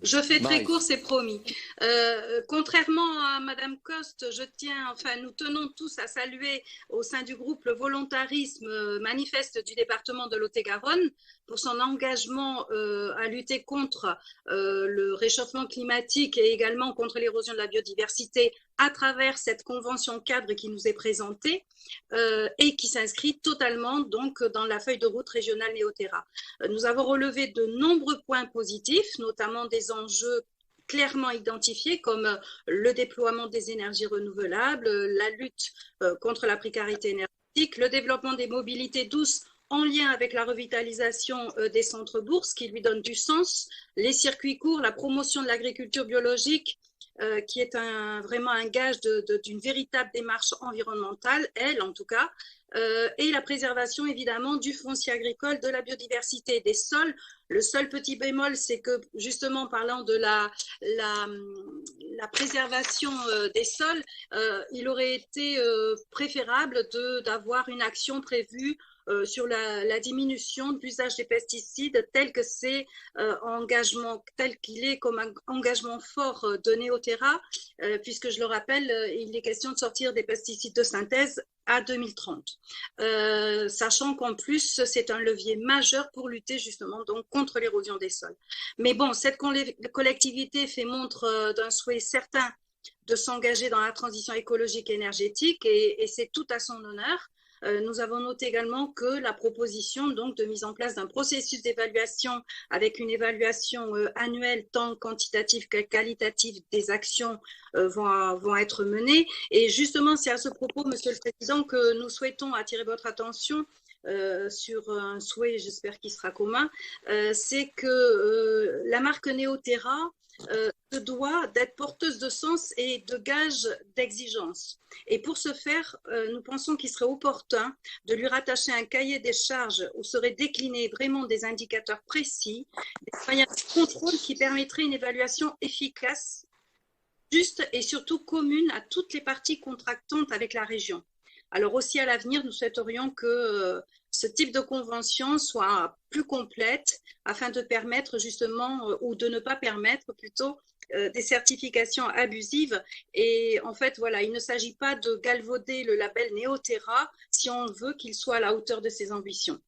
Je fais très Marie. court, c'est promis. Contrairement à Madame Coste, nous tenons tous à saluer au sein du groupe le volontarisme manifeste du département de Lot-et-Garonne pour son engagement à lutter contre le réchauffement climatique et également contre l'érosion de la biodiversité à travers cette convention cadre qui nous est présentée et qui s'inscrit totalement donc dans la feuille de route régionale Néoterra. Nous avons relevé de nombreux points positifs, notamment des enjeux clairement identifiés comme le déploiement des énergies renouvelables, la lutte contre la précarité énergétique, le développement des mobilités douces en lien avec la revitalisation des centres-bourses qui lui donnent du sens, les circuits courts, la promotion de l'agriculture biologique, qui est vraiment un gage d'une véritable démarche environnementale, elle en tout cas, et la préservation évidemment du foncier agricole, de la biodiversité, des sols. Le seul petit bémol, c'est que justement parlant de la préservation des sols, il aurait été préférable d'avoir une action prévue sur la diminution de l'usage des pesticides tel qu'il est comme un engagement fort de Néoterra, puisque je le rappelle, il est question de sortir des pesticides de synthèse à 2030. Sachant qu'en plus, c'est un levier majeur pour lutter justement donc contre l'érosion des sols. Mais bon, cette collectivité fait montre d'un souhait certain de s'engager dans la transition écologique et énergétique et c'est tout à son honneur. Nous avons noté également que la proposition donc de mise en place d'un processus d'évaluation avec une évaluation annuelle tant quantitative que qualitative des actions vont être menées. Et justement, c'est à ce propos, Monsieur le Président, que nous souhaitons attirer votre attention sur un souhait, j'espère qu'il sera commun, c'est que la marque Néoterra se doit d'être porteuse de sens et de gages d'exigence. Et pour ce faire, nous pensons qu'il serait opportun de lui rattacher un cahier des charges où seraient déclinés vraiment des indicateurs précis, des moyens de contrôle qui permettraient une évaluation efficace, juste et surtout commune à toutes les parties contractantes avec la région. Alors aussi à l'avenir, nous souhaiterions que ce type de convention soit plus complète afin de permettre justement, ou de ne pas permettre plutôt, des certifications abusives. Et en fait, voilà, il ne s'agit pas de galvauder le label Néoterra si on veut qu'il soit à la hauteur de ses ambitions.